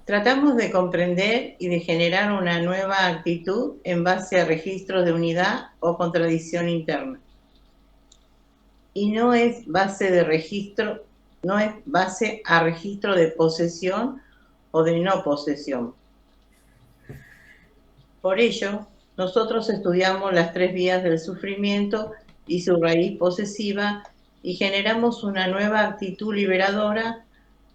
Tratamos de comprender y de generar una nueva actitud en base a registros de unidad o contradicción interna. Y no es base de registro, no es base a registro de posesión o de no posesión. Por ello, nosotros estudiamos las 3 vías del sufrimiento y su raíz posesiva y generamos una nueva actitud liberadora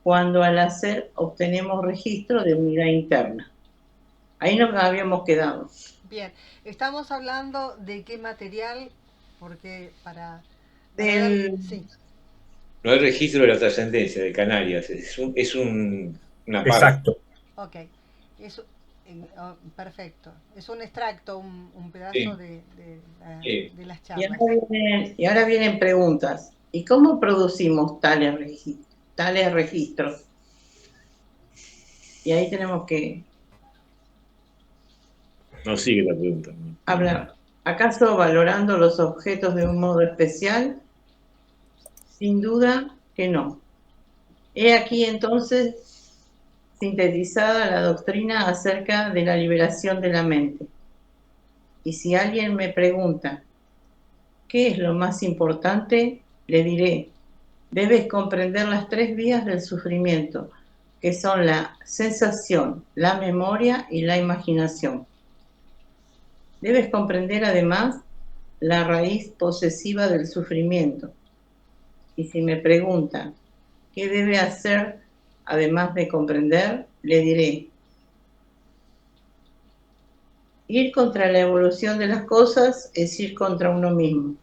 cuando al hacer obtenemos registro de unidad interna. Ahí nos habíamos quedado. Bien, estamos hablando de qué material, porque para ver, Del, sí, No hay registro de la trascendencia de Canarias, una parte. Exacto. ok, es, perfecto, es un extracto, un pedazo Sí, sí. de las y, charlas. ahora vienen preguntas. ¿Y cómo producimos tales registros? Y ahí tenemos que No sigue la pregunta. hablar. ¿Acaso valorando los objetos de un modo especial? Sin duda que no. He aquí entonces sintetizada la doctrina acerca de la liberación de la mente. Y si alguien me pregunta, ¿qué es lo más importante? Le diré, debes comprender las 3 vías del sufrimiento, que son la sensación, la memoria y la imaginación. Debes comprender además la raíz posesiva del sufrimiento. Y si me pregunta, ¿qué debe hacer además de comprender? Le diré, ir contra la evolución de las cosas es ir contra uno mismo.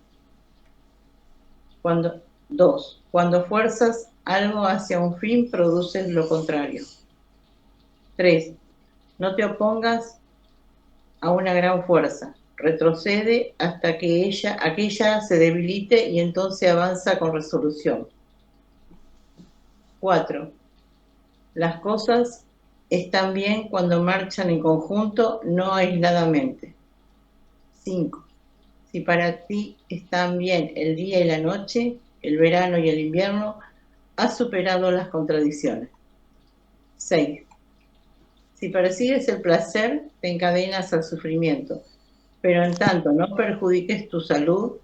Cuando fuerzas algo hacia un fin, produces lo contrario. 3. No te opongas a una gran fuerza. Retrocede hasta que aquella se debilite y entonces avanza con resolución. 4. Las cosas están bien cuando marchan en conjunto, no aisladamente. 5. Si para ti están bien el día y la noche, el verano y el invierno, has superado las contradicciones. 6. Si persigues el placer, te encadenas al sufrimiento, pero en tanto no perjudiques tu salud,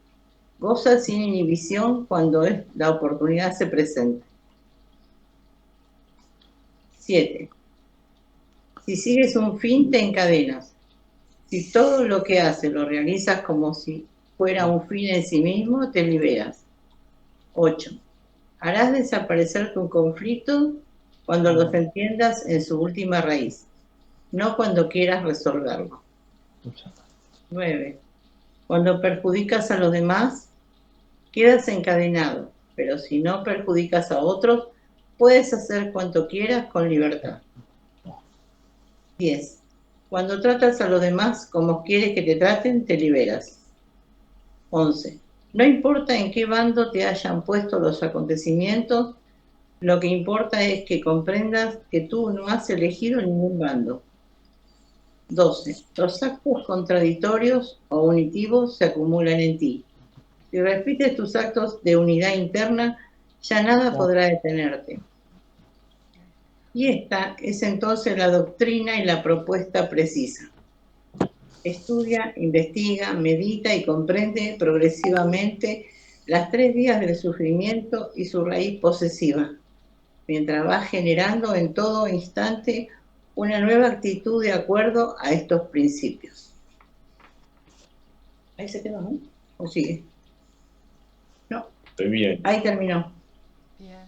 goza sin inhibición cuando la oportunidad se presente. 7. Si sigues un fin, te encadenas. Si todo lo que haces lo realizas como si fuera un fin en sí mismo, te liberas. 8. Harás desaparecer tu conflicto cuando los entiendas en su última raíz, no cuando quieras resolverlo. 9. Cuando perjudicas a los demás, quedas encadenado, pero si no perjudicas a otros, puedes hacer cuanto quieras con libertad. 10. Cuando tratas a los demás como quieres que te traten, te liberas. 11. No importa en qué bando te hayan puesto los acontecimientos, lo que importa es que comprendas que tú no has elegido ningún bando. 12. Los actos contradictorios o unitivos se acumulan en ti. Si repites tus actos de unidad interna, ya nada podrá detenerte. Y esta es entonces la doctrina y la propuesta precisa. Estudia, investiga, medita y comprende progresivamente las 3 vías del sufrimiento y su raíz posesiva, mientras va generando en todo instante una nueva actitud de acuerdo a estos principios. Ahí se quedó, ¿no? ¿O sigue? No. Estoy bien. Ahí terminó. Bien.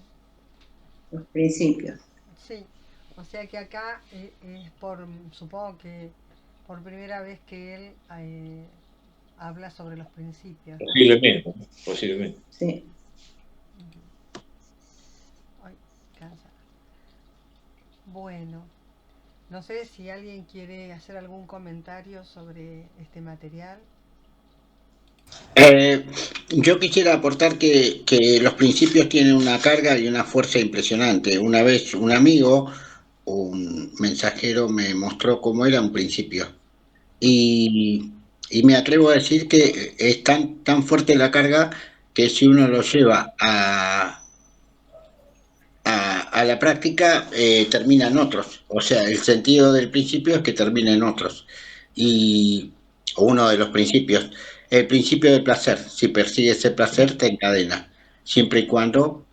Los principios. Sí, o sea que acá es supongo que por primera vez que él habla sobre los principios, ¿no? Posiblemente, posiblemente. Sí. Ay, cansa. Bueno, no sé si alguien quiere hacer algún comentario sobre este material. Yo quisiera aportar que los principios tienen una carga y una fuerza impresionante. Una vez un amigo, un mensajero, me mostró cómo era un principio. Y, y me atrevo a decir que es tan fuerte la carga que si uno lo lleva a la práctica termina en otros. O sea, el sentido del principio es que termina en otros. Y uno de los principios, el principio del placer, si persigues el placer te encadena, siempre y cuando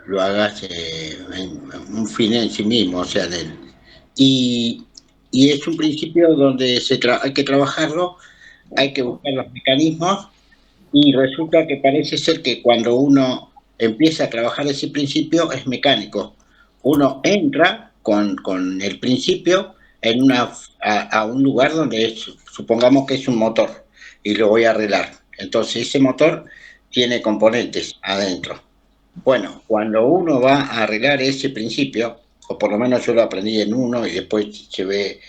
lo hagas en un fin en sí mismo, o sea, y, y es un principio donde hay que trabajarlo, hay que buscar los mecanismos y resulta que parece ser que cuando uno empieza a trabajar ese principio es mecánico. Uno entra con el principio en a un lugar donde supongamos que es un motor y lo voy a arreglar. Entonces ese motor tiene componentes adentro. Bueno, cuando uno va a arreglar ese principio, o por lo menos yo lo aprendí en uno y después llevé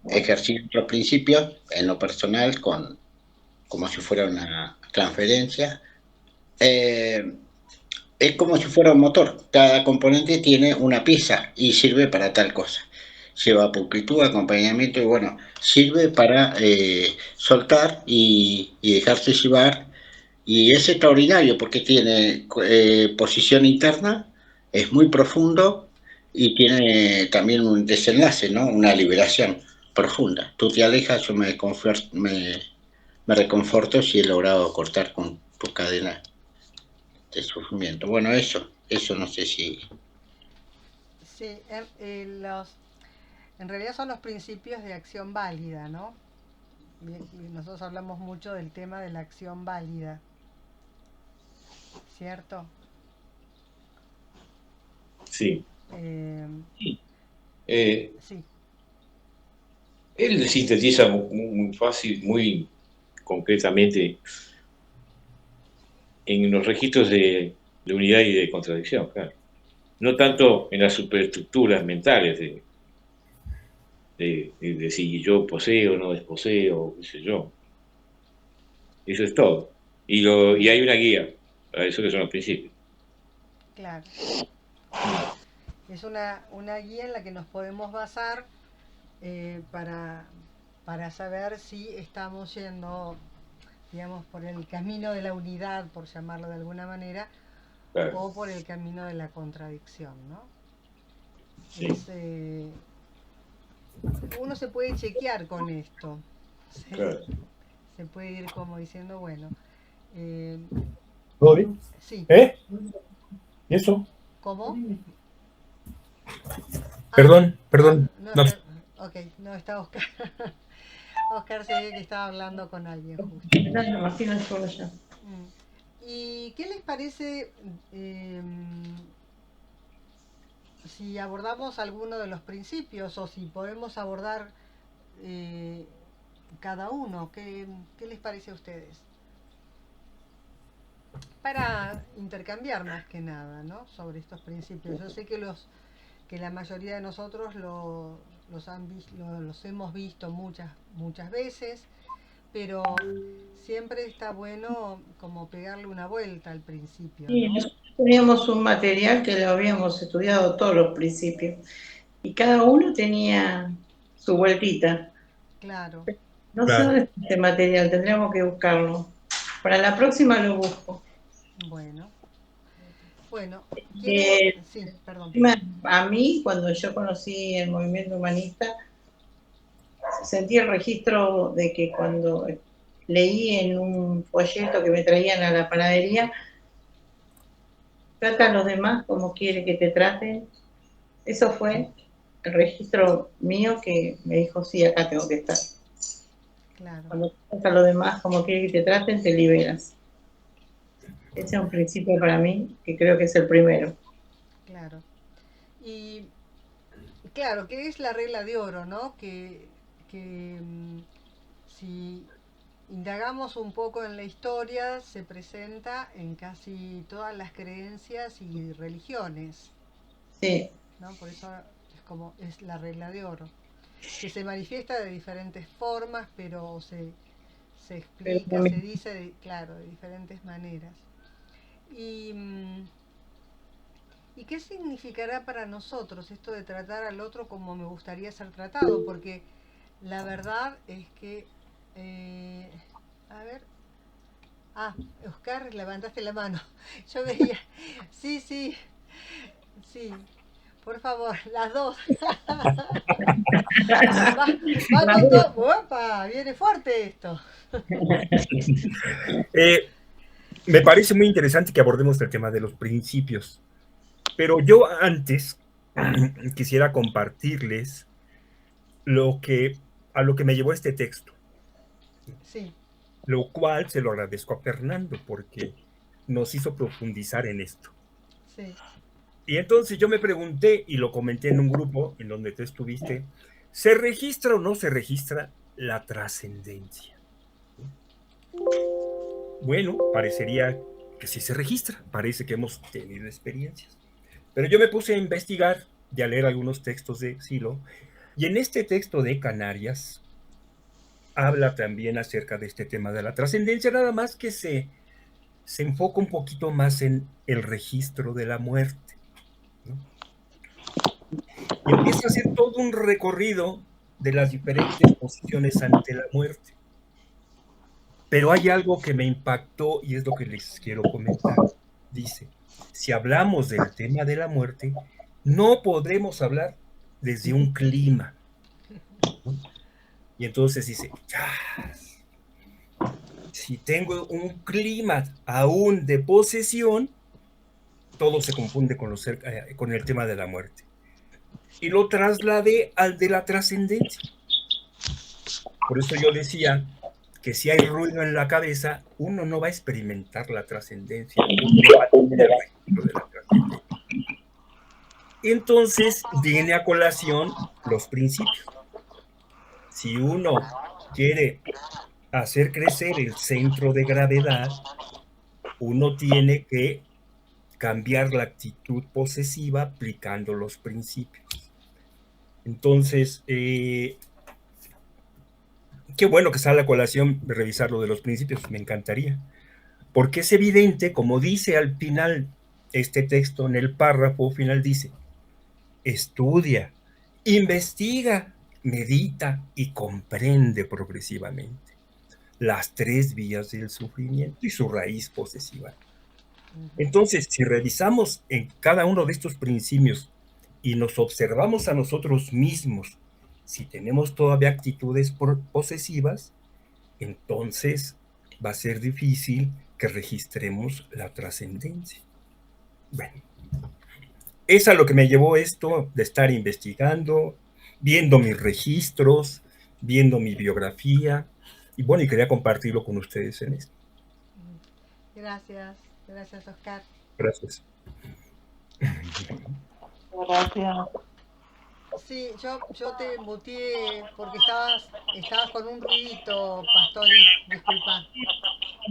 ejercicio otros principios en lo personal como si fuera una transferencia, eh, es como si fuera un motor. Cada componente tiene una pieza y sirve para tal cosa. Lleva pulcritud, acompañamiento y bueno, sirve para soltar y dejarse llevar. Y es extraordinario porque tiene posición interna, es muy profundo y tiene también un desenlace, ¿no? Una liberación profunda. Tú te alejas, yo me reconforto si he logrado cortar con tu cadena de sufrimiento. Bueno, eso no sé si... Sí, en realidad son los principios de acción válida, ¿no? Y nosotros hablamos mucho del tema de la acción válida, ¿cierto? Sí. Sí. Él sintetiza muy fácil, muy concretamente en los registros de unidad y de contradicción, claro. No tanto en las superestructuras mentales de si yo poseo o no desposeo, qué sé yo. Eso es todo. Y hay una guía para eso que son los principios. Claro. Es una guía en la que nos podemos basar para saber si estamos yendo, digamos, por el camino de la unidad, por llamarlo de alguna manera, Claro. o por el camino de la contradicción, ¿no? Sí. Uno se puede chequear con esto. ¿Sí? Claro. Se puede ir como diciendo, bueno. ¿Todo bien? Sí. ¿Y eso? ¿Cómo? Perdón. No. Ok, no está Oscar. Oscar se ve que estaba hablando con alguien justo. ¿Y qué les parece si abordamos alguno de los principios o si podemos abordar cada uno? ¿Qué les parece a ustedes? Para intercambiar más que nada, ¿no? Sobre estos principios. Yo sé que la mayoría de nosotros los hemos visto muchas veces, pero siempre está bueno como pegarle una vuelta al principio, ¿no? Sí, nosotros teníamos un material que lo habíamos estudiado todos los principios y cada uno tenía su vueltita. Claro. No sé dónde está este material, tendríamos que buscarlo. Para la próxima lo busco. Bueno, sí, perdón. A mí, cuando yo conocí el movimiento humanista, sentí el registro de que cuando leí en un folleto que me traían a la panadería, trata a los demás como quiere que te traten. Eso fue el registro mío que me dijo, sí, acá tengo que estar. Claro. Cuando tratas a los demás como quiere que te traten, te liberas. Ese es un principio para mí, que creo que es el primero. Claro. Y claro, que es la regla de oro, ¿no? Que si indagamos un poco en la historia, se presenta en casi todas las creencias y religiones. Sí. ¿No? Por eso es la regla de oro. Que se manifiesta de diferentes formas, pero se explica, se dice, claro, de diferentes maneras. ¿Y qué significará para nosotros esto de tratar al otro como me gustaría ser tratado? Porque la verdad es que... a ver... Oscar, levantaste la mano. Yo veía... Sí. Sí, por favor, las dos. Va con todo. ¡Opa! Viene fuerte esto. Me parece muy interesante que abordemos el tema de los principios, pero yo antes quisiera compartirles a lo que me llevó este texto, Sí, lo cual se lo agradezco a Fernando porque nos hizo profundizar en esto. sí. Y entonces yo me pregunté, y lo comenté en un grupo en donde tú estuviste, ¿se registra o no se registra la trascendencia? Bueno, parecería que sí se registra, parece que hemos tenido experiencias. Pero yo me puse a investigar y a leer algunos textos de Silo, y en este texto de Canarias habla también acerca de este tema de la trascendencia, nada más que se enfoca un poquito más en el registro de la muerte, ¿no? Y empieza a hacer todo un recorrido de las diferentes posiciones ante la muerte. Pero hay algo que me impactó y es lo que les quiero comentar. Dice, si hablamos del tema de la muerte, no podremos hablar desde un clima, ¿no? Y entonces dice, si tengo un clima aún de posesión, todo se confunde con el tema de la muerte. Y lo trasladé al de la trascendencia. Por eso yo decía que si hay ruido en la cabeza, uno no va a experimentar la trascendencia, uno va a tener el registro de la trascendencia. Entonces viene a colación los principios. Si uno quiere hacer crecer el centro de gravedad, uno tiene que cambiar la actitud posesiva aplicando los principios. Entonces, qué bueno que sale a colación de revisar lo de los principios, me encantaría. Porque es evidente, como dice al final este texto, en el párrafo final dice, estudia, investiga, medita y comprende progresivamente las tres vías del sufrimiento y su raíz posesiva. Entonces, si revisamos en cada uno de estos principios y nos observamos a nosotros mismos, si tenemos todavía actitudes posesivas, entonces va a ser difícil que registremos la trascendencia. Bueno, es a lo que me llevó esto de estar investigando, viendo mis registros, viendo mi biografía, y bueno, y quería compartirlo con ustedes en esto. Gracias, gracias Oscar. Gracias. Gracias. Sí, yo te muteé porque estabas con un ruidito, Pastori, disculpa.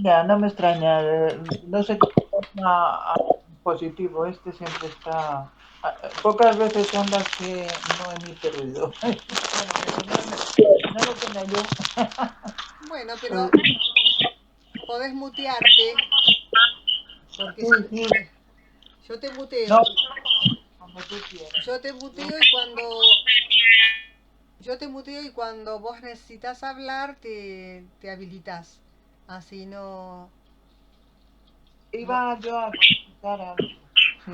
Ya, no me extraña. No sé qué pasa positivo. Este siempre está. Pocas veces son las que no emite ruido. No lo tenía yo. Bueno, pero podés mutearte porque Sí, si sí. yo te muteo. No, como tú quieras. Yo te muteo y cuando vos necesitas hablar te habilitas. Así no. Iba yo a comentar algo. Sí.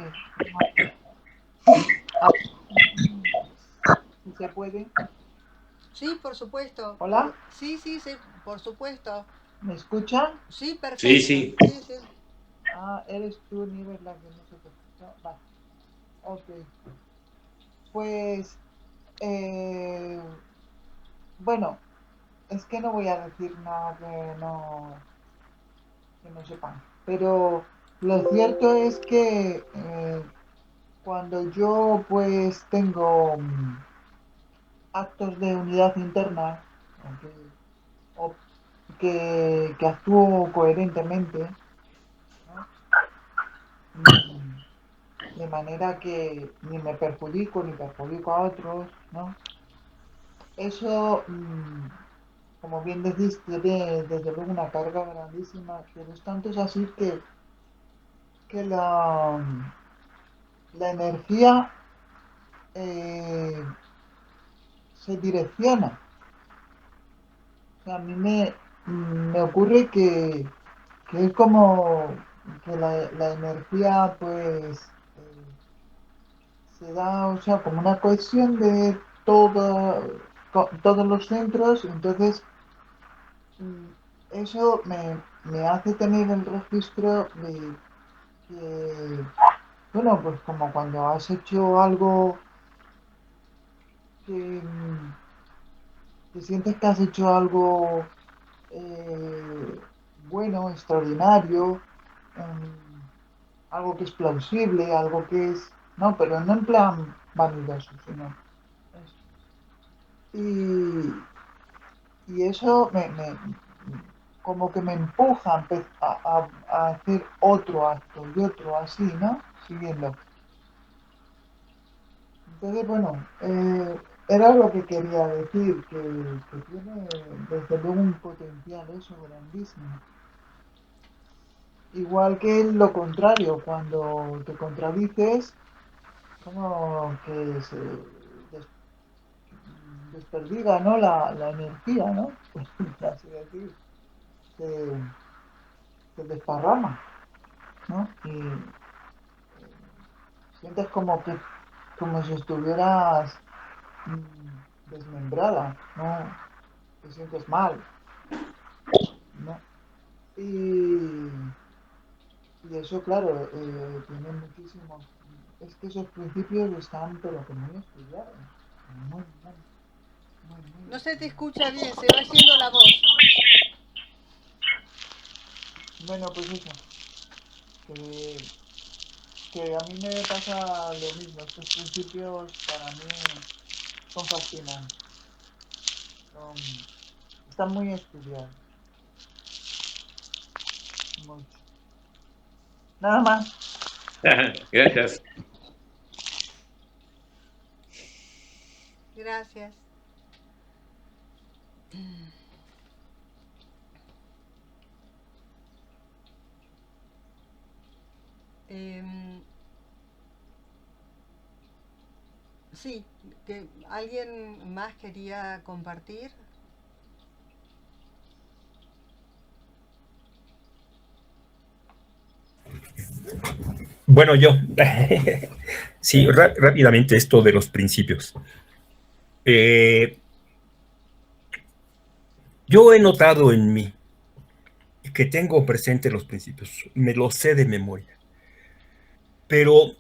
Si se puede. Sí, por supuesto. ¿Hola? Sí, por supuesto. ¿Me escuchan? Sí, perfecto. Sí, sí. Sí. Ah, eres tú, Nieves, la que no se te escucha. Vale. Ok. Pues, bueno, es que no voy a decir nada que no sepan. Pero lo cierto es que cuando yo pues tengo actos de unidad interna, o que actúo coherentemente, ¿no? De manera que ni me perjudico ni perjudico a otros, ¿no? Eso, como bien decís, tiene desde luego una carga grandísima, pero es tanto es así que la energía se direcciona. O sea, a mí me ocurre que es como que la energía pues se da, o sea, como una cohesión de todos los centros, entonces eso me hace tener el registro de que, bueno, pues como cuando has hecho algo que, que sientes que has hecho algo eh, bueno, extraordinario, em, algo que es plausible, algo que es, no, pero no en plan vanidoso, sino eso. Y eso como que me empuja a hacer otro acto y otro así, ¿no? Siguiendo. Entonces, bueno, era lo que quería decir, que tiene desde luego un potencial eso grandísimo. Igual que lo contrario, cuando te contradices, como que se des- desperdiga, ¿no? La energía, ¿no? Por así decir, se, se desparrama, ¿no? Y sientes como si estuvieras desmembrada, ¿no? Te sientes mal, ¿no? Y, y eso, claro, tiene muchísimos. Es que esos principios están, pero que muy estudiados. Muy, muy, muy No se te estudiados. escucha bien, se va yendo la voz. Bueno, pues eso, que, que a mí me pasa lo mismo. Estos principios para mí son fascinantes. son- Están muy estudiados. Mucho. Nada más. Gracias. Gracias. Em, sí, que alguien más quería compartir. Bueno, yo, sí, rápidamente esto de los principios. Eh, yo he notado en mí que tengo presente los principios, me los sé de memoria, pero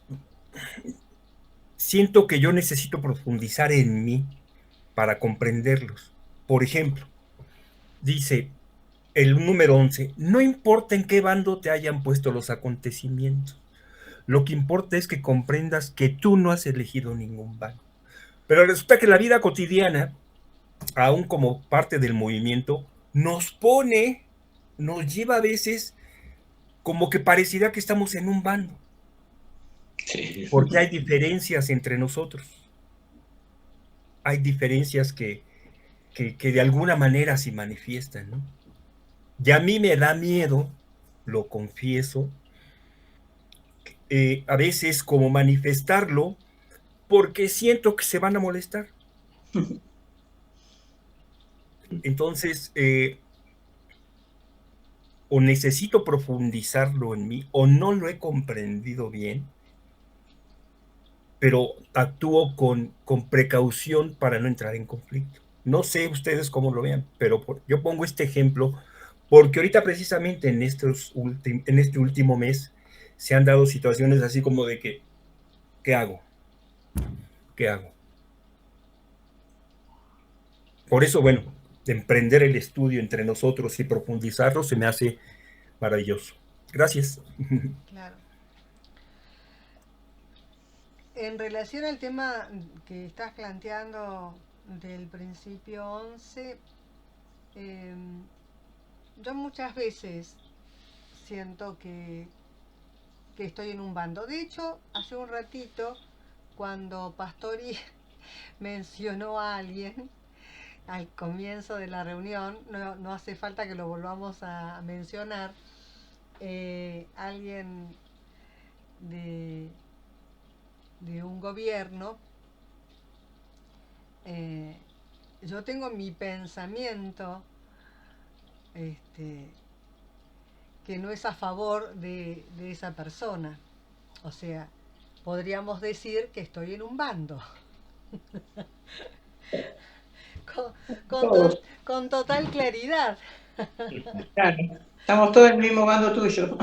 siento que yo necesito profundizar en mí para comprenderlos. Por ejemplo, dice el número 11, no importa en qué bando te hayan puesto los acontecimientos, lo que importa es que comprendas que tú no has elegido ningún bando. Pero resulta que la vida cotidiana, aún como parte del movimiento, nos lleva a veces como que pareciera que estamos en un bando, Sí. porque hay diferencias entre nosotros, hay diferencias que de alguna manera se manifiestan, ¿no? Y a mí me da miedo, lo confieso, a veces como manifestarlo, porque siento que se van a molestar. Entonces, o necesito profundizarlo en mí, o no lo he comprendido bien, pero actúo con precaución para no entrar en conflicto. No sé ustedes cómo lo vean, pero yo pongo este ejemplo porque ahorita precisamente en este último mes se han dado situaciones así como de que, ¿qué hago? ¿Qué hago? Por eso, bueno, emprender el estudio entre nosotros y profundizarlo se me hace maravilloso. Gracias. Claro. En relación al tema que estás planteando del principio 11, em, yo muchas veces siento que estoy en un bando. De hecho, hace un ratito, cuando Pastori mencionó a alguien al comienzo de la reunión, no hace falta que lo volvamos a mencionar, alguien de, de un gobierno, eh, yo tengo mi pensamiento este, que no es a favor de esa persona. O sea, podríamos decir que estoy en un bando. con, Todos. con total claridad. Claro. Estamos todos en el mismo bando tuyo.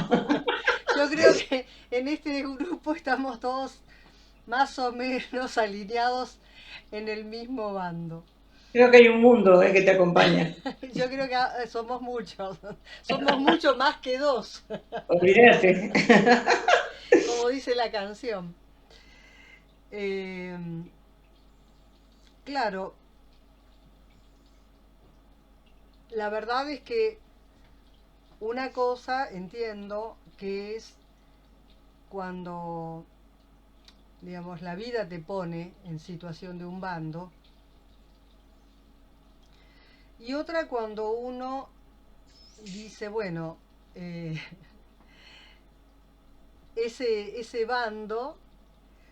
Yo creo que en este grupo estamos todos más o menos alineados en el mismo bando. Creo que hay un mundo que te acompaña. Yo creo que somos muchos más que dos, Olvídate. como dice la canción. Claro, la verdad es que una cosa entiendo que es cuando, digamos, la vida te pone en situación de un bando, y otra cuando uno dice, bueno, ese bando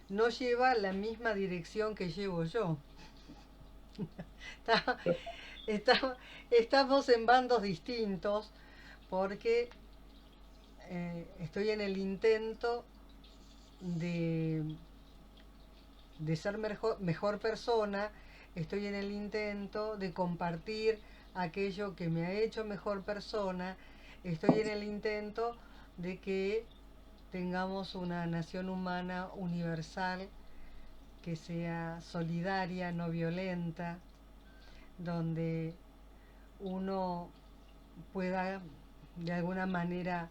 no lleva la misma dirección que llevo yo. Estamos en bandos distintos porque estoy en el intento de ser mejor persona, estoy en el intento de compartir aquello que me ha hecho mejor persona, estoy en el intento de que tengamos una nación humana universal que sea solidaria, no violenta, donde uno pueda de alguna manera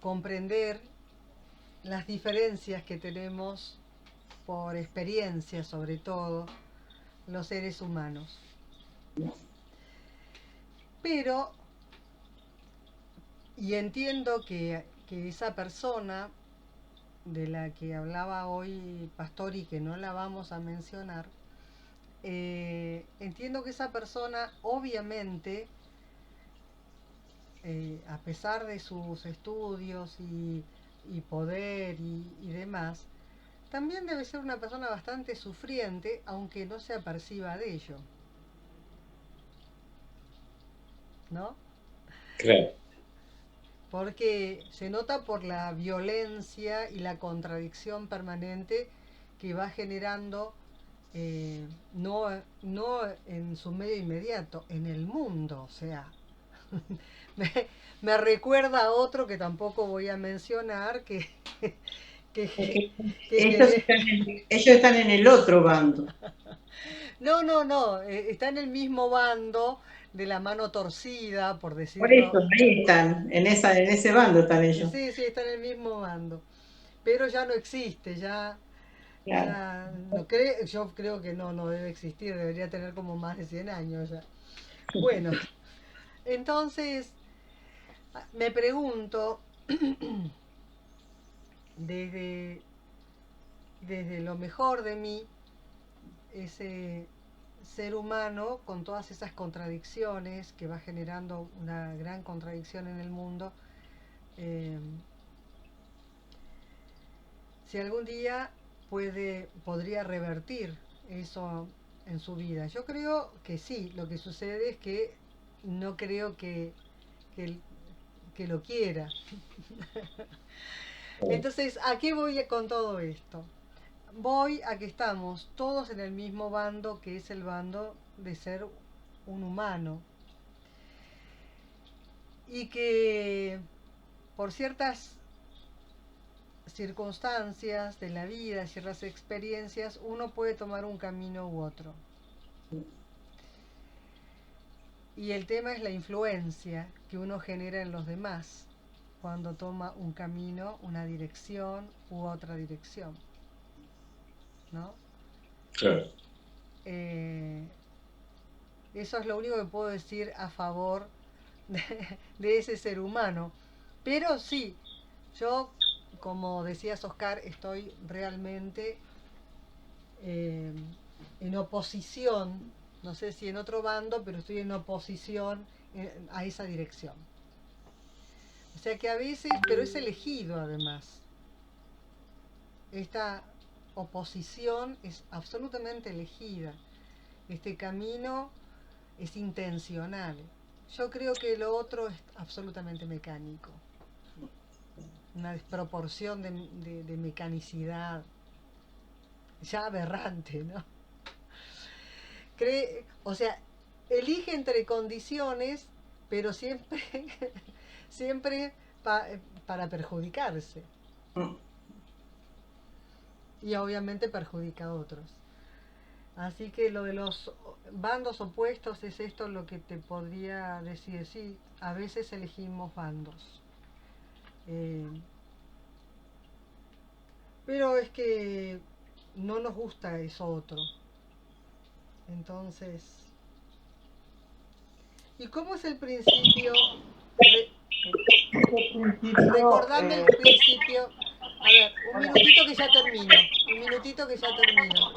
comprender las diferencias que tenemos por experiencia, sobre todo los seres humanos. Pero, y entiendo que esa persona de la que hablaba hoy Pastor y que no la vamos a mencionar, entiendo que esa persona obviamente, a pesar de sus estudios y poder y demás, también debe ser una persona bastante sufriente, aunque no se aperciba de ello, ¿no? Claro. Porque se nota por la violencia y la contradicción permanente que va generando, no en su medio inmediato, en el mundo. O sea, me recuerda a otro que tampoco voy a mencionar, Ellos están en el otro bando. No, está en el mismo bando de la mano torcida, por Por decirlo. eso, ahí están, en ese bando están ellos. Sí, está en el mismo bando. Pero ya no existe, Claro. ya no yo creo que no debe existir, debería tener como más de 100 años ya. Bueno, entonces me pregunto, desde lo mejor de mí, ese ser humano con todas esas contradicciones que va generando una gran contradicción en el mundo, si algún día podría revertir eso en su vida. Yo creo que sí, lo que sucede es que no creo que lo quiera. Entonces, ¿a qué voy con todo esto? Voy a que estamos todos en el mismo bando, que es el bando de ser un humano. Y que por ciertas circunstancias de la vida, ciertas experiencias, uno puede tomar un camino u otro. Y el tema es la influencia que uno genera en los demás cuando toma un camino, una dirección u otra dirección, ¿no? Claro. Eso es lo único que puedo decir a favor de ese ser humano. Pero sí, yo, como decías Oscar, estoy realmente en oposición, no sé si en otro bando, pero estoy en oposición a esa dirección. O sea que a veces, pero es elegido además. Esta oposición es absolutamente elegida. Este camino es intencional. Yo creo que lo otro es absolutamente mecánico. una desproporción de mecanicidad ya aberrante, ¿no? O sea, elige entre condiciones, pero siempre, siempre para perjudicarse. Y obviamente perjudica a otros. Así que lo de los bandos opuestos es esto lo que te podría decir. Sí, a veces elegimos bandos. Pero es que no nos gusta eso otro. Entonces, ¿y cómo es el principio? Recordame el principio. A ver, un minutito que ya termino. Un minutito que ya termino.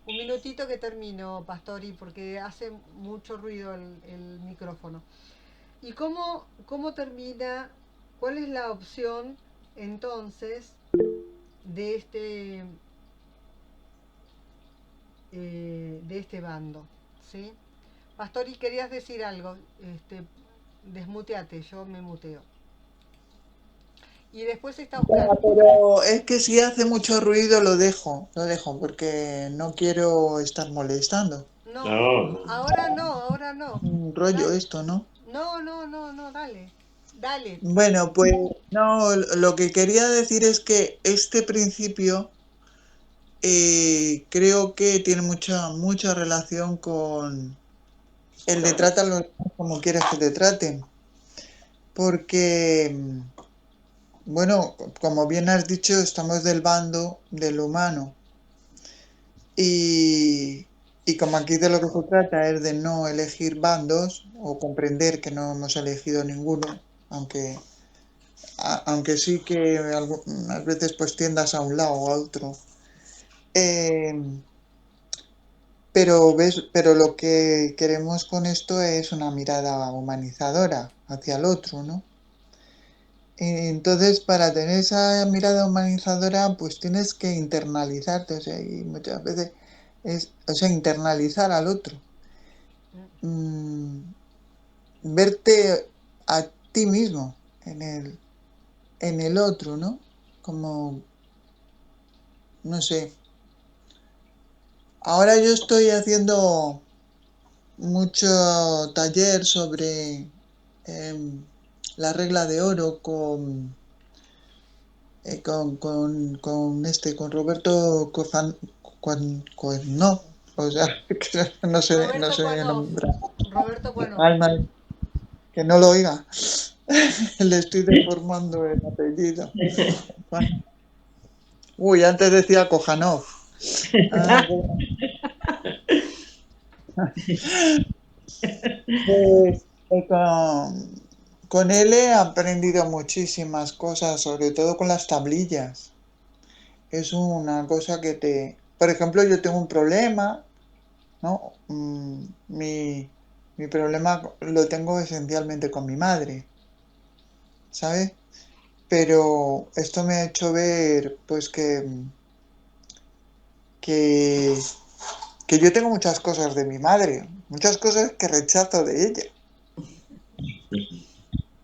Un minutito que termino, Pastori, porque hace mucho ruido el micrófono. ¿Y cómo termina? ¿Cuál es la opción entonces de este bando? ¿Sí? Pastori, querías decir algo. Desmuteate, yo me muteo. Y después está Oscar. Pero es que si hace mucho ruido lo dejo, porque no quiero estar molestando. No, No, ahora no. Un rollo Dale. esto, ¿no? No, dale. Bueno, pues no, lo que quería decir es que este principio creo que tiene mucha relación con el de trata a los demás como quieres que te traten. Porque, bueno, como bien has dicho, estamos del bando del humano. Y como aquí de lo que se trata es de no elegir bandos o comprender que no hemos elegido ninguno, aunque sí que algunas veces pues tiendas a un lado o a otro. Pero lo que queremos con esto es una mirada humanizadora hacia el otro, ¿no? Entonces, para tener esa mirada humanizadora, pues tienes que internalizarte, o sea, y muchas veces internalizar al otro. Verte a ti mismo en el otro, ¿no? Como, no sé. Ahora yo estoy haciendo mucho taller sobre la regla de oro con Roberto no, o sea, que no sé nombrar. Roberto, bueno. Alma, que no lo oiga. Le estoy deformando el apellido. Uy, antes decía Kojanov. Ah, bueno. Pues, con él he aprendido muchísimas cosas, sobre todo con las tablillas. Es una cosa que Por ejemplo, yo tengo un problema, ¿no? Mi problema lo tengo esencialmente con mi madre, ¿sabes? Pero esto me ha hecho ver, pues, que yo tengo muchas cosas de mi madre, muchas cosas que rechazo de ella.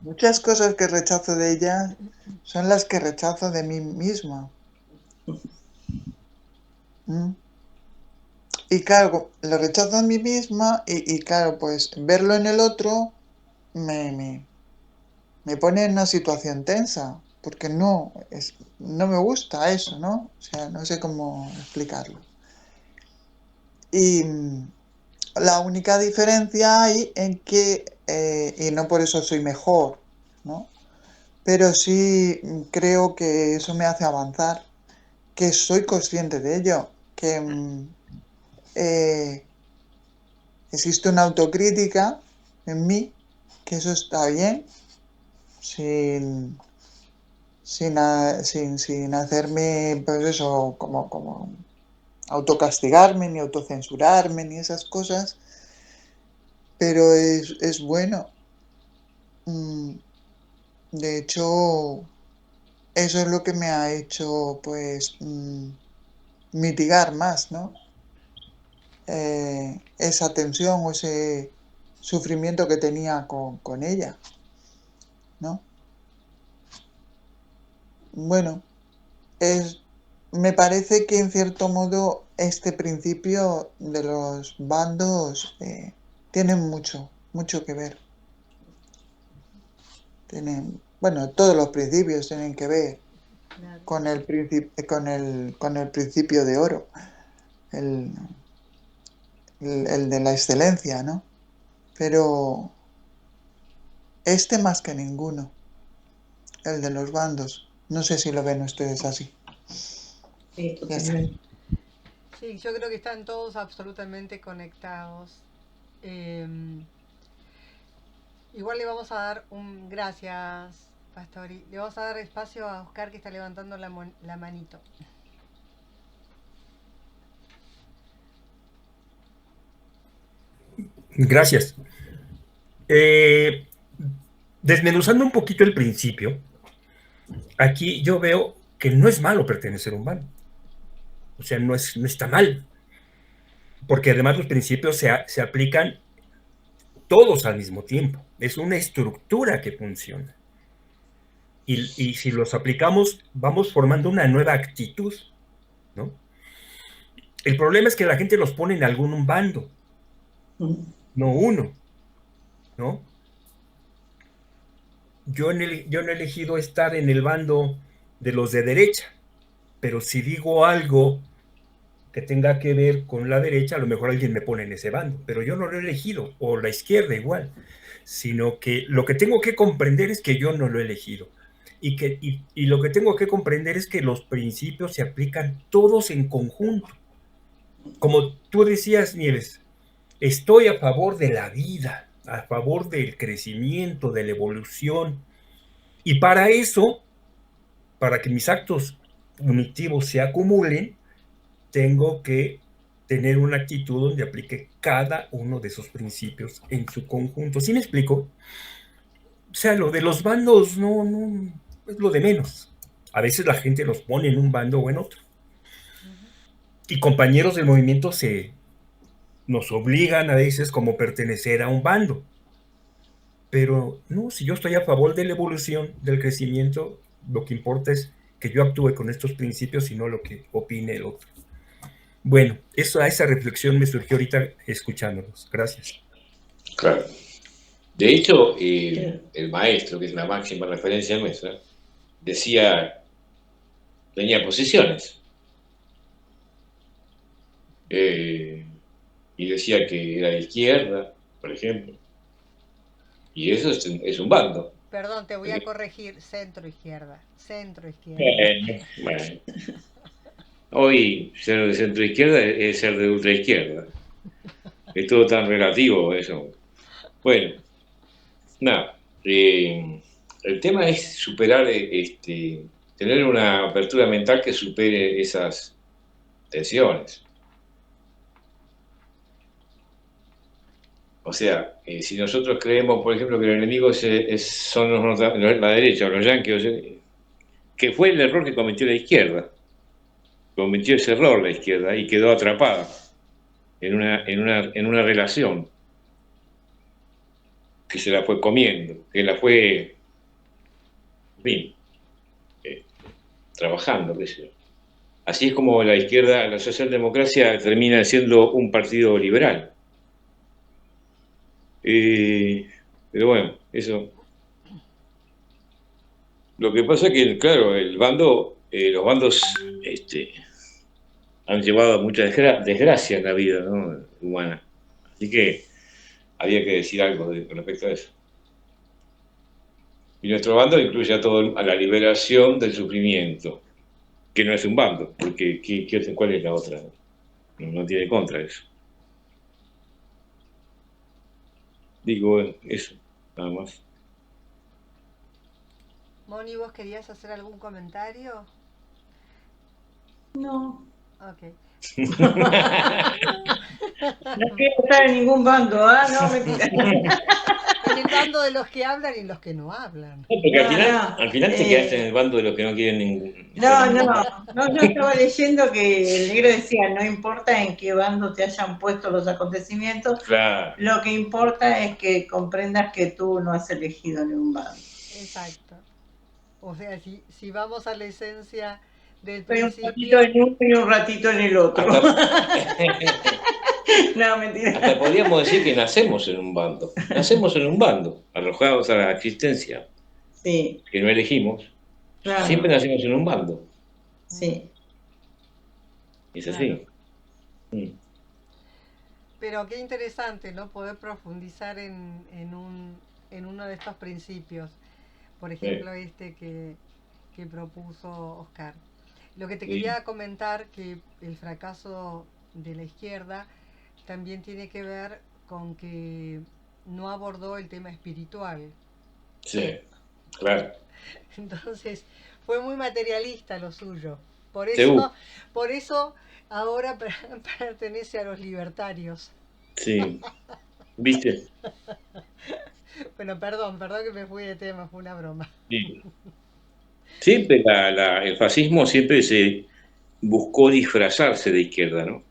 Muchas cosas que rechazo de ella son las que rechazo de mí misma. ¿Mm? Y claro, lo rechazo en mí misma y claro, pues verlo en el otro me pone en una situación tensa, porque no me gusta eso, ¿no? O sea, no sé cómo explicarlo. Y la única diferencia hay en que, y no por eso soy mejor, ¿no? Pero sí creo que eso me hace avanzar, que soy consciente de ello, que existe una autocrítica en mí, que eso está bien, sin hacerme, pues eso, como autocastigarme, ni autocensurarme, ni esas cosas, pero es bueno. De hecho, eso es lo que me ha hecho, pues, mitigar más, ¿no? Esa tensión o ese sufrimiento que tenía con ella, ¿no? bueno, me parece que en cierto modo este principio de los bandos tiene mucho que ver. Bueno, todos los principios tienen que ver Claro. con el principio de oro, el de la excelencia, ¿no? Pero este más que ninguno, el de los bandos. No sé si lo ven ustedes así. Sí, Ya está. totalmente. Sí, yo creo que están todos absolutamente conectados. Igual le vamos a dar gracias, Pastori. Le vamos a dar espacio a Oscar, que está levantando la manito. Gracias. Desmenuzando un poquito el principio, aquí yo veo que no es malo pertenecer a un bando. O sea, no está mal. Porque además los principios se aplican todos al mismo tiempo. Es una estructura que funciona. Y si los aplicamos, vamos formando una nueva actitud, ¿no? El problema es que la gente los pone en algún bando, no uno, ¿no? Yo no he elegido estar en el bando de los de derecha, pero si digo algo que tenga que ver con la derecha, a lo mejor alguien me pone en ese bando, pero yo no lo he elegido, o la izquierda igual, sino que lo que tengo que comprender es que yo no lo he elegido. Y lo que tengo que comprender es que los principios se aplican todos en conjunto. Como tú decías, Nieves, estoy a favor de la vida, a favor del crecimiento, de la evolución. Y para eso, para que mis actos punitivos se acumulen, tengo que tener una actitud donde aplique cada uno de esos principios en su conjunto. ¿Sí me explico? O sea, lo de los bandos no es lo de menos. A veces la gente los pone en un bando o en otro. Y compañeros del movimiento nos obligan a veces como pertenecer a un bando. Pero no, si yo estoy a favor de la evolución, del crecimiento, lo que importa es que yo actúe con estos principios y no lo que opine el otro. Bueno, esa reflexión me surgió ahorita escuchándolos. Gracias. Claro. De hecho, el maestro, que es la máxima referencia nuestra, tenía posiciones. Y decía que era de izquierda, por ejemplo. Y eso es un bando. Perdón, te voy a corregir, centro-izquierda. Centro-izquierda. Bueno. Hoy ser de centro izquierda es ser de ultra izquierda. Es todo tan relativo eso. Bueno, nada. El tema es superar, tener una apertura mental que supere esas tensiones. O sea, si nosotros creemos, por ejemplo, que el enemigo son la derecha o los yanquis, que fue el error que cometió la izquierda. Cometió ese error la izquierda y quedó atrapada en una relación que se la fue comiendo, que la fue, en fin, trabajando, qué sé yo. Así es como la izquierda, la socialdemocracia termina siendo un partido liberal. Pero bueno, eso. Lo que pasa es que, claro, los bandos han llevado a mucha desgracia en la vida, ¿no?, humana. Así que había que decir algo con respecto a eso. Y nuestro bando incluye a la liberación del sufrimiento, que no es un bando, porque ¿cuál es la otra? No tiene contra eso. Digo, bueno, eso, nada más. Moni, ¿vos querías hacer algún comentario? No. Ok. No quiero estar en ningún bando, ¿ah? No, mentira. En el bando de los que hablan y los que no hablan. No, porque al final te quedaste en el bando de los que no quieren ningún... No, estaba leyendo que el negro decía, no importa en qué bando te hayan puesto los acontecimientos, claro. Lo que importa es que comprendas que tú no has elegido ningún bando. Exacto. O sea, si vamos a la esencia del Estoy un principio, ratito en uno y un ratito en el otro. No, mentira. Hasta podríamos decir que nacemos en un bando. Nacemos en un bando, arrojados a la existencia, Sí, que no elegimos. claro. Siempre nacimos en un bando. Sí. Es así. pero qué interesante, ¿no? Poder profundizar en uno de estos principios. Por ejemplo, este que propuso Oscar. Lo que te Sí. quería comentar, que el fracaso de la izquierda también tiene que ver con que no abordó el tema espiritual. Sí, claro. Entonces, fue muy materialista lo suyo. Por Seguro. eso ahora pertenece a los libertarios. Sí. ¿Viste? Bueno, perdón que me fui de tema, fue una broma. Sí. Siempre el fascismo siempre se buscó disfrazarse de izquierda, ¿no?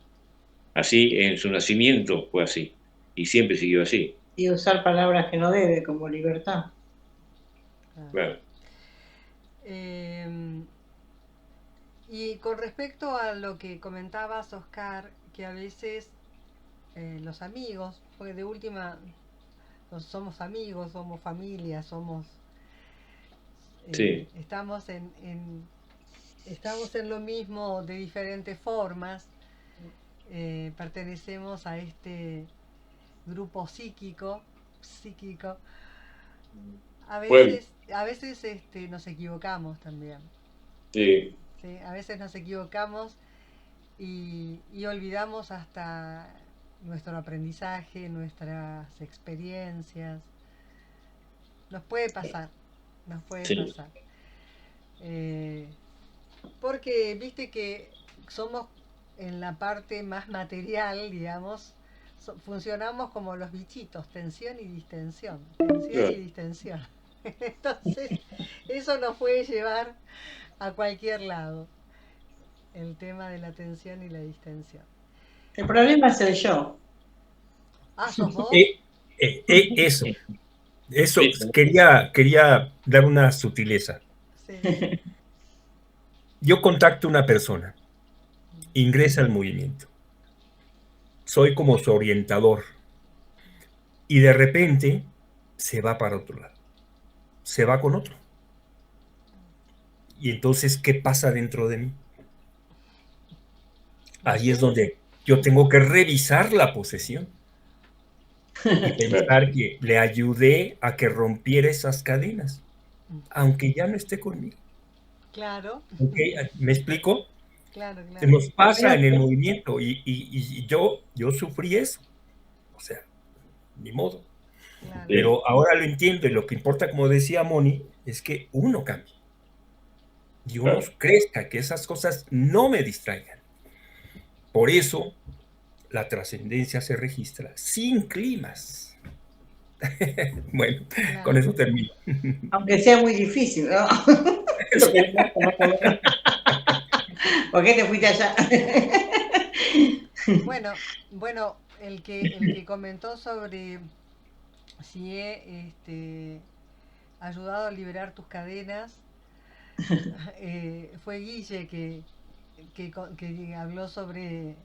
Así, en su nacimiento fue así. Y siempre siguió así. Y usar palabras que no debe, como libertad. Claro. Y con respecto a lo que comentabas, Oscar, que a veces los amigos, porque de última somos amigos, somos familia, somos Sí. estamos en lo mismo de diferentes formas, pertenecemos a este grupo psíquico. A veces, nos equivocamos también. Sí. ¿Sí? A veces nos equivocamos y olvidamos hasta nuestro aprendizaje, nuestras experiencias. Nos puede pasar. Sí. Porque viste que somos en la parte más material, digamos, funcionamos como los bichitos, tensión y distensión, Claro. y distensión. Entonces, eso nos puede llevar a cualquier lado, el tema de la tensión y la distensión. El problema es el yo. Ah, ¿sos vos? Eso, quería dar una sutileza. Sí. Yo contacto a una persona, ingresa al movimiento, soy como su orientador y de repente se va para otro lado, se va con otro. Y entonces, ¿qué pasa dentro de mí? Ahí es donde yo tengo que revisar la posesión y pensar que le ayudé a que rompiera esas cadenas, aunque ya no esté conmigo. Claro. ¿Okay? ¿Me explico? Claro. Se nos pasa en el movimiento y yo sufrí eso. O sea, ni modo. Claro. Pero ahora lo entiendo y lo que importa, como decía Moni, es que uno cambie. Y uno crezca, que esas cosas no me distraigan. Por eso la trascendencia se registra sin climas. Bueno, claro. Con eso termino. Aunque sea muy difícil, ¿no? ¿Por qué te fuiste allá? Bueno, el que comentó sobre si he ayudado a liberar tus cadenas fue Guille que habló sobre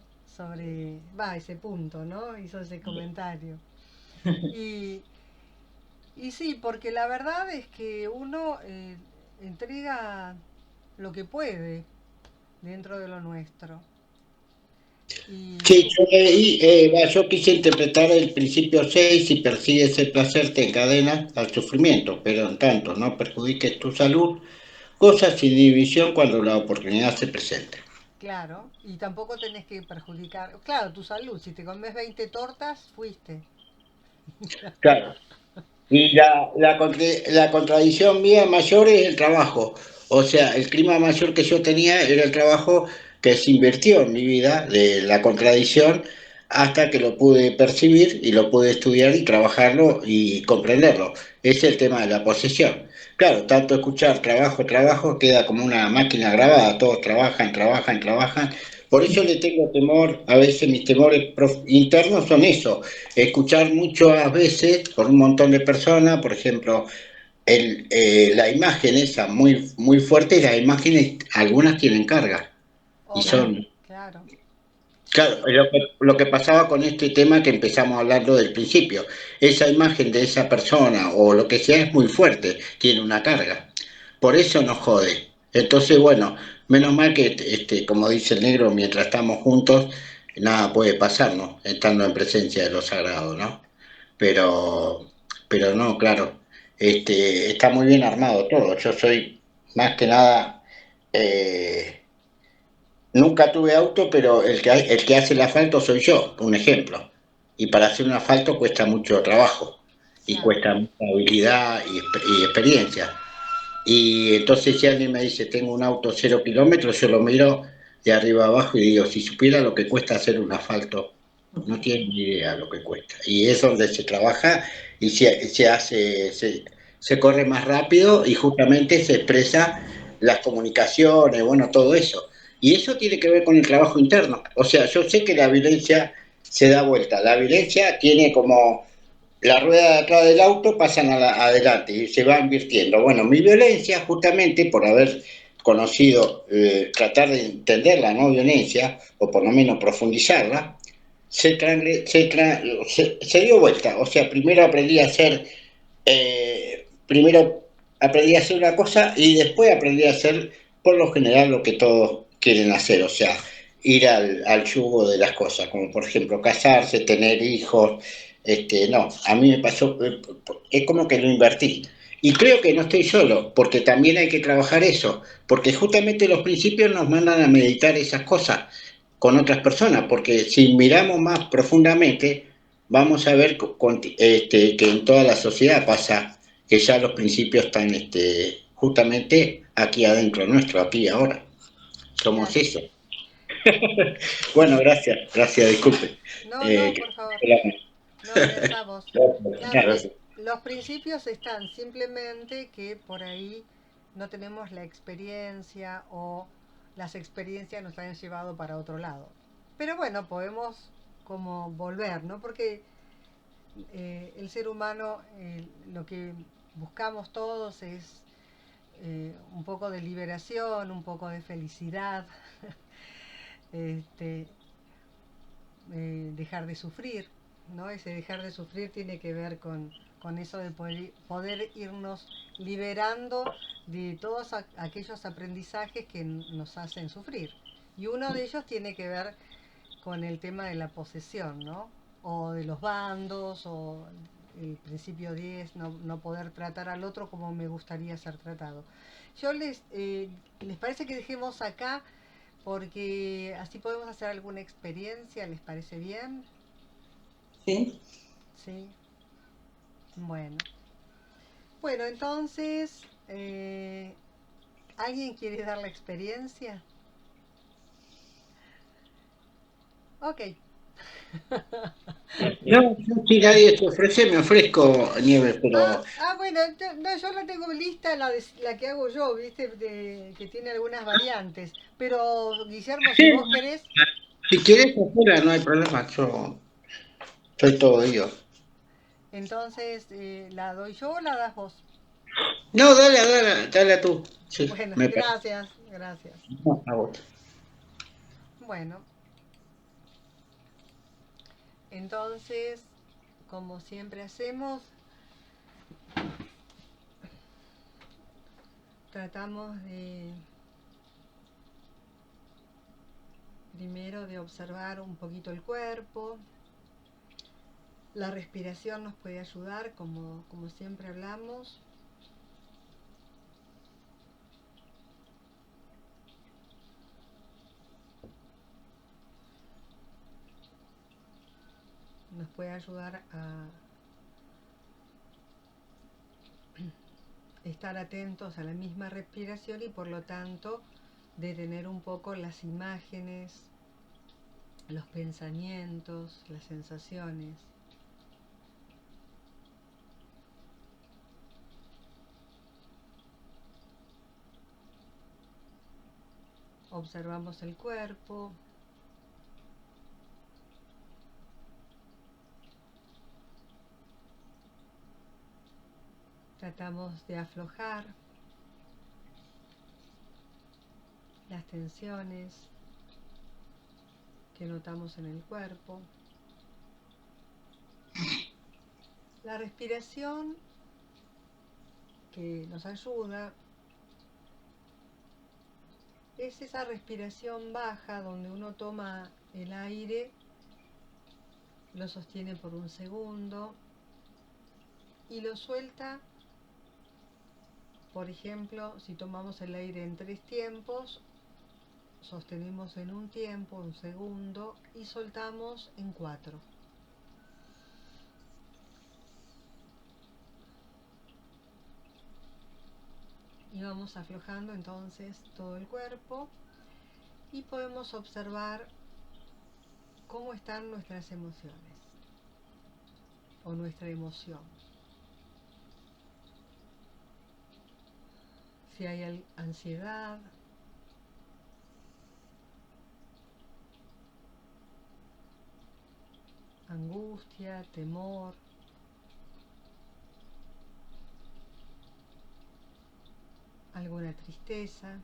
ese punto, ¿no? Hizo ese comentario. Y sí, porque la verdad es que uno entrega lo que puede dentro de lo nuestro. Sí, yo quise interpretar el principio 6: si persigues el placer te encadenas al sufrimiento, pero en tanto no perjudiques tu salud, goza sin inhibición cuando la oportunidad se presente. Claro, y tampoco tenés que perjudicar, claro, tu salud. Si te comes 20 tortas, fuiste. Claro. Y la contradicción mía mayor es el trabajo. O sea, el clima mayor que yo tenía era el trabajo que se invirtió en mi vida, de la contradicción, hasta que lo pude percibir y lo pude estudiar y trabajarlo y comprenderlo. Es el tema de la posesión. Claro, tanto escuchar trabajo, queda como una máquina grabada, todos trabajan. Por eso le tengo temor, a veces mis temores internos son eso, escuchar muchas veces por un montón de personas, por ejemplo, la imagen esa muy, muy fuerte, las imágenes, algunas tienen carga. Y Obvio, son, claro. Sí, claro, sí. lo que pasaba con este tema que empezamos hablando del principio, esa imagen de esa persona o lo que sea es muy fuerte, tiene una carga. Por eso nos jode. Entonces, bueno, menos mal que, como dice el negro, mientras estamos juntos, nada puede pasarnos, estando en presencia de lo sagrado, ¿no? Pero, pero no, claro, está muy bien armado todo. Yo soy más que nada, eh, nunca tuve auto, pero el que hace el asfalto soy yo, un ejemplo. Y para hacer un asfalto cuesta mucho trabajo y Claro. cuesta mucha habilidad y experiencia. Y entonces si alguien me dice, tengo un auto 0 kilómetros, yo lo miro de arriba abajo y digo, si supiera lo que cuesta hacer un asfalto, no tiene ni idea lo que cuesta. Y es donde se trabaja y se corre más rápido y justamente se expresa las comunicaciones, bueno, todo eso. Y eso tiene que ver con el trabajo interno. O sea, yo sé que la violencia se da vuelta. La violencia tiene como la rueda de atrás del auto, pasan adelante y se va invirtiendo. Bueno, mi violencia, justamente por haber conocido, tratar de entender la no violencia, o por lo menos profundizarla, se dio vuelta. O sea, primero aprendí a hacer una cosa y después aprendí a hacer, por lo general, lo que todos quieren hacer. O sea, ir al yugo de las cosas, como por ejemplo casarse, tener hijos. No, a mí me pasó, es como que lo invertí. Y creo que no estoy solo, porque también hay que trabajar eso, porque justamente los principios nos mandan a meditar esas cosas con otras personas, porque si miramos más profundamente, vamos a ver que en toda la sociedad pasa que ya los principios están, justamente aquí adentro nuestro, aquí y ahora. Somos Claro. eso. Bueno, gracias, gracias, disculpe. No, no, por favor. No, gracias a vos. Claro, Gracias. los principios están, simplemente que por ahí no tenemos la experiencia o las experiencias nos han llevado para otro lado. Pero bueno, podemos como volver, ¿no? Porque el ser humano, lo que buscamos todos es un poco de liberación, un poco de felicidad, este, dejar de sufrir, ¿no? Ese dejar de sufrir tiene que ver con eso de poder irnos liberando de todos aquellos aprendizajes que nos hacen sufrir. Y uno de ellos tiene que ver con el tema de la posesión, ¿no? O de los bandos, o el principio 10, no poder tratar al otro como me gustaría ser tratado. Yo les parece que dejemos acá porque así podemos hacer alguna experiencia, ¿les parece bien? ¿Sí? Sí. Bueno. Bueno, entonces, ¿alguien quiere dar la experiencia? Ok. No, si nadie se ofrece, me ofrezco, Nieves, pero Bueno, no, yo la tengo lista, la que hago yo, ¿viste? Que tiene algunas variantes. Pero, Guillermo, si sí, vos querés, si quieres afuera, no hay problema, yo soy todo oído. entonces, ¿la doy yo o la das vos? No, dale, dale, dale tú. Sí, Bueno, me parece. gracias, gracias. No, a vos. Bueno, entonces, como siempre hacemos, tratamos de primero de observar un poquito el cuerpo. La respiración nos puede ayudar, como siempre hablamos. Nos puede ayudar a estar atentos a la misma respiración y por lo tanto detener un poco las imágenes, los pensamientos, las sensaciones. Observamos el cuerpo. Tratamos de aflojar las tensiones que notamos en el cuerpo. La respiración que nos ayuda es esa respiración baja donde uno toma el aire, lo sostiene por un segundo y lo suelta. Por ejemplo, si tomamos el aire en 3 tiempos, sostenemos en un tiempo, un segundo, y soltamos en 4. Y vamos aflojando entonces todo el cuerpo y podemos observar cómo están nuestras emociones o nuestra emoción. Si hay ansiedad, angustia, temor, alguna tristeza.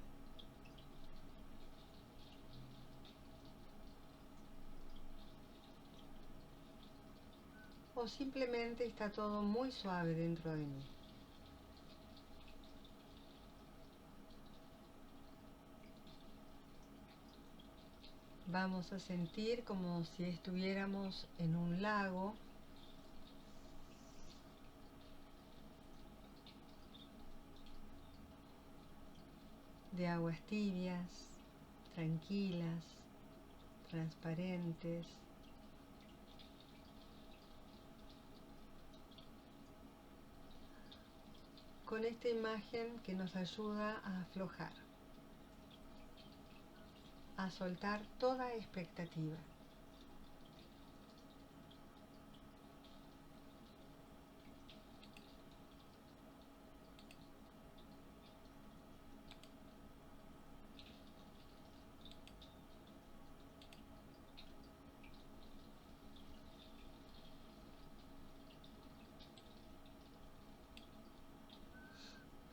O simplemente está todo muy suave dentro de mí. Vamos a sentir como si estuviéramos en un lago de aguas tibias, tranquilas, transparentes. Con esta imagen que nos ayuda a aflojar, a soltar toda expectativa.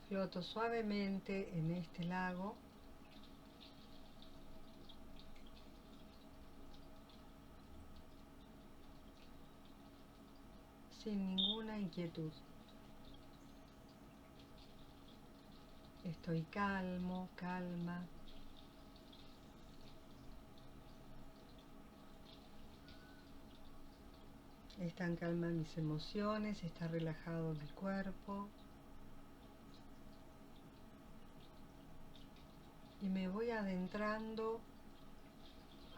Floto suavemente en este lago sin ninguna inquietud. Estoy calmo, calma. Están calmas mis emociones, está relajado mi cuerpo. Y me voy adentrando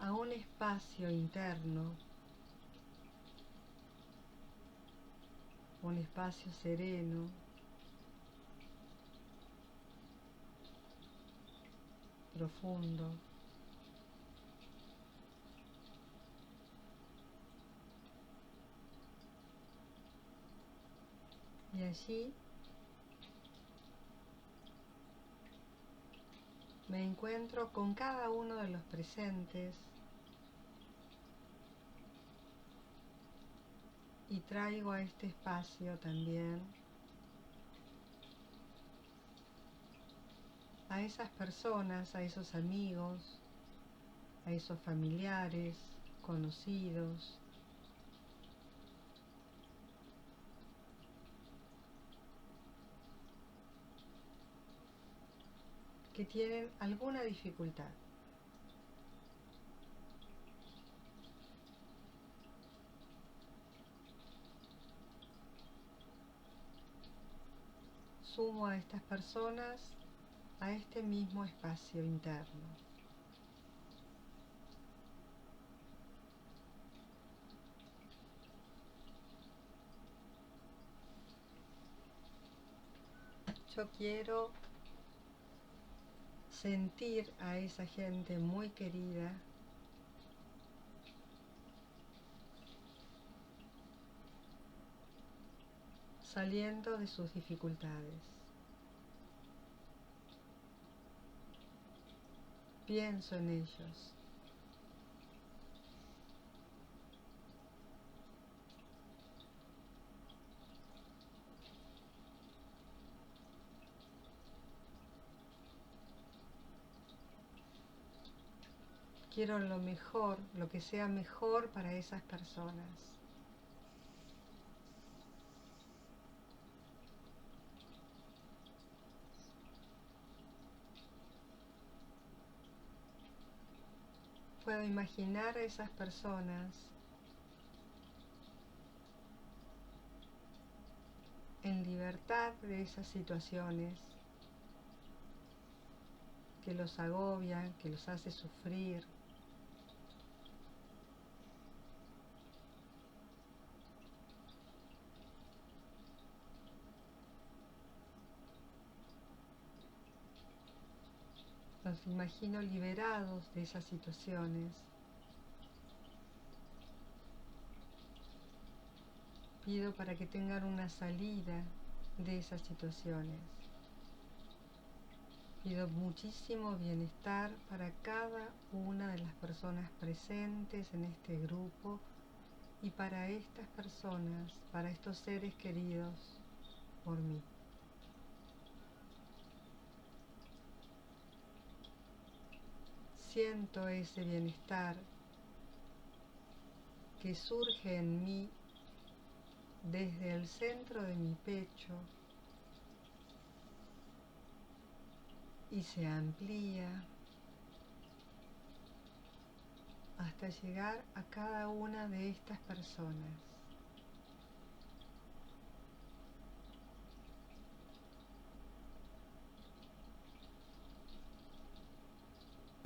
a un espacio interno, un espacio sereno, profundo. Y allí me encuentro con cada uno de los presentes y traigo a este espacio también a esas personas, a esos amigos, a esos familiares, conocidos, que tienen alguna dificultad. Sumo a estas personas a este mismo espacio interno. Yo quiero sentir a esa gente muy querida saliendo de sus dificultades. Pienso en ellos. quiero lo mejor, lo que sea mejor para esas personas. Puedo imaginar a esas personas en libertad de esas situaciones que los agobian, que los hace sufrir. Los imagino liberados de esas situaciones. Pido para que tengan una salida de esas situaciones. Pido muchísimo bienestar para cada una de las personas presentes en este grupo y para estas personas, para estos seres queridos por mí. Siento ese bienestar que surge en mí desde el centro de mi pecho y se amplía hasta llegar a cada una de estas personas.